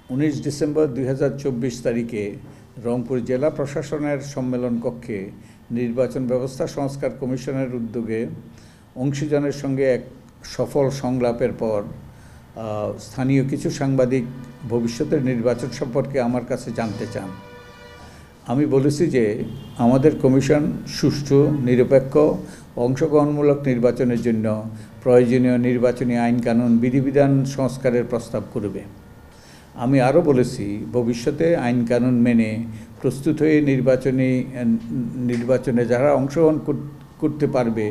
19 December 2024 তারিখে রংপুর জেলা প্রশাসনের সম্মেলন কক্ষে নির্বাচন ব্যবস্থা সংস্কার কমিশনের উদ্যোগে অংশীজনের সঙ্গে এক সফল সংলাপের পর স্থানীয় কিছু সাংবাদিক ভবিষ্যতের নির্বাচন সম্পর্কে আমার কাছে জানতে চান। আমি বলেছি যে আমাদের কমিশন সুষ্ঠু, নিরপেক্ষ, অংশগ্রহণমূলক নির্বাচনের জন্য প্রয়োজনীয় নির্বাচনী আইন কানুন বিধিবিধান সংস্কারের প্রস্তাব করবে। আমি আরও বলেছি ভবিষ্যতে আইন কানুন মেনে প্রস্তুত হয়ে নির্বাচনে যারা অংশগ্রহণ করতে পারবে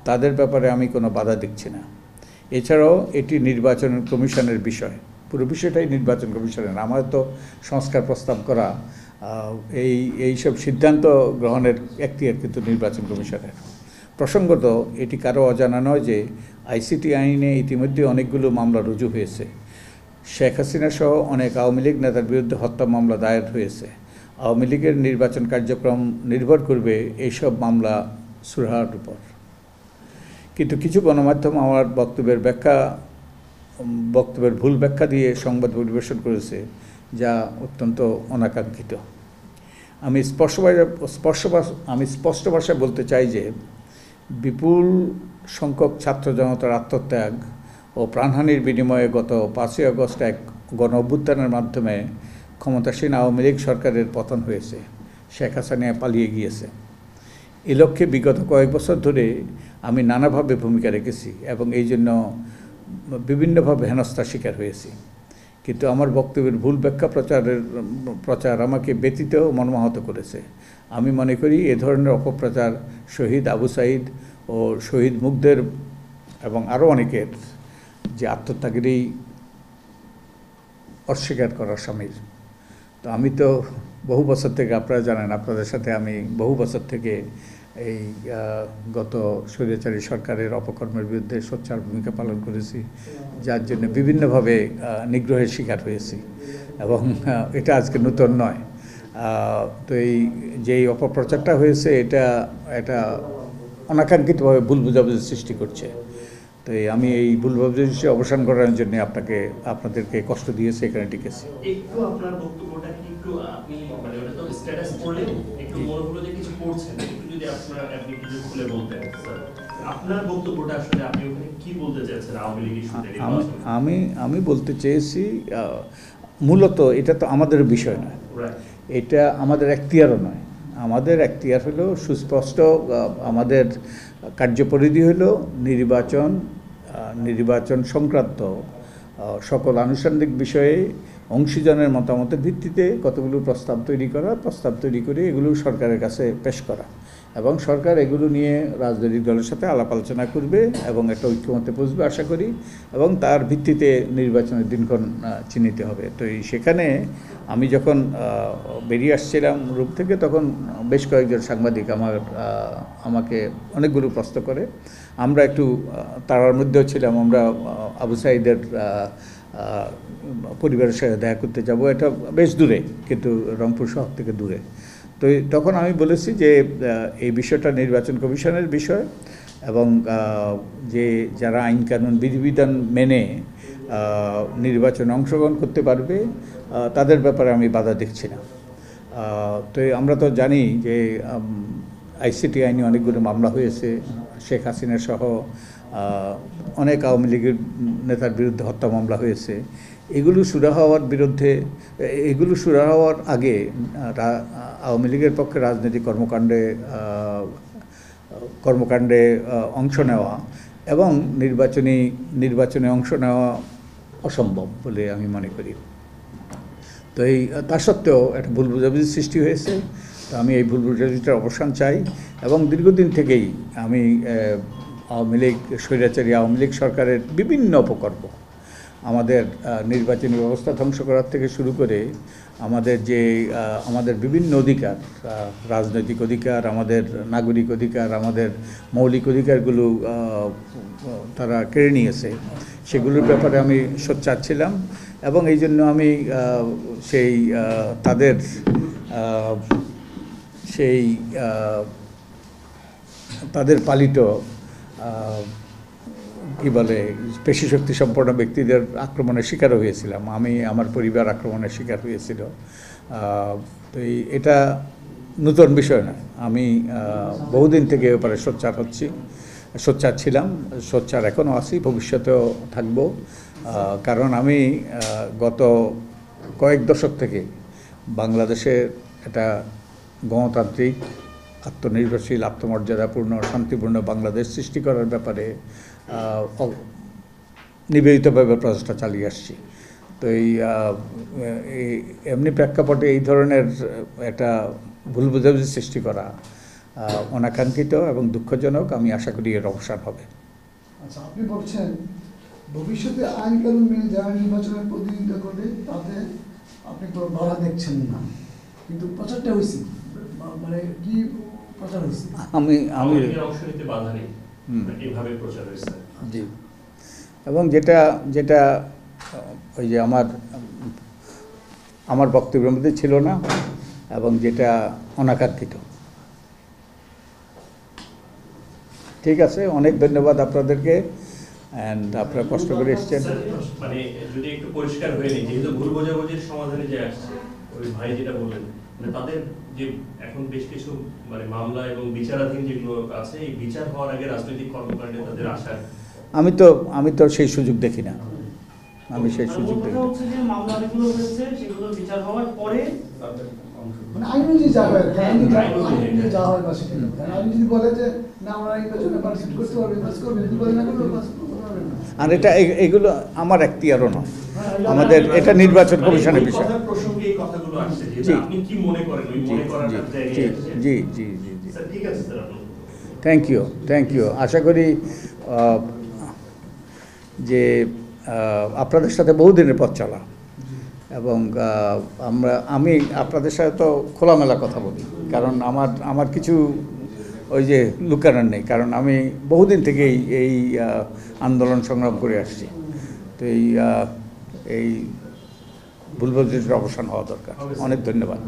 তাদের ব্যাপারে আমি কোনো বাধা দেখছি না। এছাড়াও এটি নির্বাচন কমিশনের বিষয়, পুরো বিষয়টাই নির্বাচন কমিশনের। আমার তো সংস্কার প্রস্তাব করা, এইসব সিদ্ধান্ত গ্রহণের এখতিয়ার কিন্তু নির্বাচন কমিশনের। প্রসঙ্গত এটি কারো অজানা নয় যে আইসিটি আইনে ইতিমধ্যে অনেকগুলো মামলা রুজু হয়েছে। শেখ হাসিনা সহ অনেক আওয়ামী লীগ নেতার বিরুদ্ধে হত্যা মামলা দায়ের হয়েছে। আওয়ামী লীগের নির্বাচন কার্যক্রম নির্ভর করবে এইসব মামলা সুরাহার উপর। কিন্তু কিছু গণমাধ্যম আমার বক্তব্যের ভুল ব্যাখ্যা দিয়ে সংবাদ পরিবেশন করেছে, যা অত্যন্ত অনাকাঙ্ক্ষিত। আমি স্পষ্ট ভাষায় বলতে চাই যে বিপুল সংখ্যক ছাত্র জনতার আত্মত্যাগ ও প্রাণহানির বিনিময়ে গত 5ই আগস্ট এক গণ অভ্যুত্থানের মাধ্যমে ক্ষমতাসীন আওয়ামী লীগ সরকারের পতন হয়েছে। শেখ হাসিনা পালিয়ে গিয়েছে। এ লক্ষ্যে বিগত কয়েক বছর ধরে আমি নানাভাবে ভূমিকা রেখেছি এবং এই জন্য বিভিন্নভাবে হেনস্থার শিকার হয়েছি। কিন্তু আমার বক্তব্যের ভুল ব্যাখ্যা প্রচার আমাকে ব্যতীত মর্মাহত করেছে। আমি মনে করি এ ধরনের অপপ্রচার শহীদ আবু সাঈদ ও শহীদ মুগ্ধের এবং আরও অনেকের যে আত্মত্যাগেরই অস্বীকার করার সামিল। তো আমি তো বহু বছর থেকে, আপনারা জানেন, আপনাদের সাথে আমি বহু বছর থেকে এই গত স্বৈরাচারী সরকারের অপকর্মের বিরুদ্ধে সোচ্চার ভূমিকা পালন করেছি, যার জন্য বিভিন্নভাবে নিগ্রহের শিকার হয়েছি এবং এটা আজকে নতুন নয়। তো যেই অপপ্রচারটা হয়েছে এটা অনাকাঙ্ক্ষিতভাবে ভুল বোঝাবুঝি সৃষ্টি করছে। তো আমি এই ভুল বুঝাবুঝি অবসান করার জন্য আপনাদেরকে কষ্ট দিয়েছে, এখানে টিকেছি। একটু আপনার বক্তব্যটা কি একটু আপনি মানে ওটা তো স্ট্যাটাস করলেন, একটু মনে হলো যে কিছু করছেন, একটু যদি আপনি কিছু খুলে বলতেন স্যার, আপনার বক্তব্যটা আসলে আপনি ওখানে কি বলতে চাচ্ছেন আওয়ামী লীগ ইস্যুতে? আমি বলতে চেয়েছি মূলত এটা তো আমাদের বিষয় নয়, এটা আমাদের এখতিয়ারও নয়। আমাদের এখতিয়ার হলো সুস্পষ্ট, আমাদের কার্যপরিধি হলো নির্বাচন সংক্রান্ত সকল আনুষ্ঠানিক বিষয়ে অংশীজনের মতামতের ভিত্তিতে কতগুলো প্রস্তাব তৈরি করে এগুলো সরকারের কাছে পেশ করা, এবং সরকার এগুলো নিয়ে রাজনৈতিক দলের সাথে আলাপ আলোচনা করবে এবং একটা ঐক্যমত্যে পৌঁছবে আশা করি, এবং তার ভিত্তিতে নির্বাচনের দিনক্ষণ চিহ্নিত হবে। তো সেখানে আমি যখন বেরিয়ে আসছিলাম রূপ থেকে, তখন বেশ কয়েকজন সাংবাদিক আমাকে অনেকগুলো প্রশ্ন করে। আমরা একটু তারার মধ্যেও ছিলাম, আমরা আবু সাঈদের পরিবারের সাথে দেখা করতে যাব। এটা বেশ দূরে, কিন্তু রংপুর শহর থেকে দূরে। তো তখন আমি বলেছি যে এই বিষয়টা নির্বাচন কমিশনের বিষয় এবং যে যারা আইন কানুন বিধিবিধান মেনে নির্বাচনে অংশগ্রহণ করতে পারবে তাদের ব্যাপারে আমি বাধা দেখছি না। তো আমরা তো জানি যে আইসিটি আইনে অনেকগুলো মামলা হয়েছে। শেখ হাসিনা সহ অনেক আওয়ামী লীগের নেতার বিরুদ্ধে হত্যা মামলা হয়েছে। এগুলো শুরু হওয়ার আগে আওয়ামী লীগের পক্ষে রাজনৈতিক কর্মকাণ্ডে অংশ নেওয়া এবং নির্বাচনে অংশ নেওয়া অসম্ভব বলে আমি মনে করি। তো তা সত্ত্বেও একটা ভুল বোঝাবুঝির সৃষ্টি হয়েছে। তো আমি এই ভুল বোঝাবুঝিটার অবসান চাই এবং দীর্ঘদিন থেকেই আমি স্বৈরাচারী আওয়ামী লীগ সরকারের বিভিন্ন অপকর্ম, আমাদের নির্বাচনী ব্যবস্থা ধ্বংস করার থেকে শুরু করে আমাদের বিভিন্ন অধিকার, রাজনৈতিক অধিকার, আমাদের নাগরিক অধিকার, আমাদের মৌলিক অধিকারগুলো তারা কেড়ে নিয়েছে, সেগুলোর ব্যাপারে আমি সোচ্চার ছিলাম এবং এই জন্য আমি তাদের পালিত কী বলে পেশিশক্তি সম্পন্ন ব্যক্তিদের আক্রমণের শিকারও হয়েছিলাম। আমি আমার পরিবার আক্রমণের শিকার হয়েছিল। তো এটা নতুন বিষয় না। আমি বহুদিন থেকে এ ব্যাপারে সোচ্চার ছিলাম, সোচ্চার এখনও আছি, ভবিষ্যতেও থাকব। কারণ আমি গত কয়েক দশক থেকে বাংলাদেশের একটা গণতান্ত্রিক, আত্মনির্ভরশীল, আত্মমর্যাদাপূর্ণ, শান্তিপূর্ণ বাংলাদেশ সৃষ্টি করার ব্যাপারে নিবেদিতভাবে প্রচেষ্টা চালিয়ে আসছি। তো এমনি প্রেক্ষাপটে এই ধরনের একটা ভুল বোঝাবুঝি সৃষ্টি করা অনাকাঙ্ক্ষিত এবং দুঃখজনক। আমি আশা করি এর অবসান হবে। আচ্ছা, আপনি বলছেন ভবিষ্যতে আইন কানুন মেনে যারা নির্বাচনের প্রতিনিধিত্ব করবে তাতে আপনি কোনো বাধা দেখছেন না, কিন্তু প্রচারটা হয়েছে, মানে কি প্রচার হয়েছে? আমি অংশ নিতে বাধা নেই, এভাবে প্রচার হয়েছে। জি, এবং যেটা ওই যে আমার বক্তব্যের মধ্যে ছিল না এবং যেটা অনাকাঙ্ক্ষিত। ঠিক আছে, অনেক ধন্যবাদ আপনাদেরকে। অ্যান্ড আপনারা কষ্ট করে এসছেন। মানে যদি একটু পরিষ্কার হয়ে নেই, যেহেতু ভুল বোঝাবুঝির সমাধানে যে আসছে, ওই ভাই যেটা বললেন, মানে তাদের যে এখন বেশ কিছু মানে মামলা এবং বিচারাধীন যেগুলো আছে, এই বিচার হওয়ার আগে রাজনৈতিক কর্মকাণ্ডে তাদের আসার আমি তো সেই সুযোগ দেখি না। আমি সেই সুযোগ দেখি না। মামলাগুলো হয়েছে সেগুলো বিচার হওয়ার পরে মানে আইনজীবী যা হয়, আইনজীবী যা হয় বাস, আমি যদি বলে যে না আমরা নির্বাচনে পার্টিসিপেট করতে পারবে, বাস করবে, যদি বলে না করবে বাস করবে না। আর এগুলো আমার এখতিয়ারও নয়, আমাদের এটা নির্বাচন কমিশনের বিষয়। প্রসঙ্গে এই কথাগুলো আসছে, জি, আপনি কি মনে করেন ওই মনে করার জায়গায়? জি জি জি জি, স্যার ঠিক আছে স্যার, আপনি থ্যাংক ইউ। আশা করি যে আপনাদের সাথে বহুদিনের পথ চলা, এবং আমি আপনাদের সাথে তো খোলামেলা কথা বলি, কারণ আমার কিছু ওই যে লুকানোর নেই, কারণ আমি বহুদিন থেকেই এই আন্দোলন সংগ্রাম করে আসছি। তো এই ভুল বোঝাবুঝির অবসান হওয়া দরকার। অনেক ধন্যবাদ।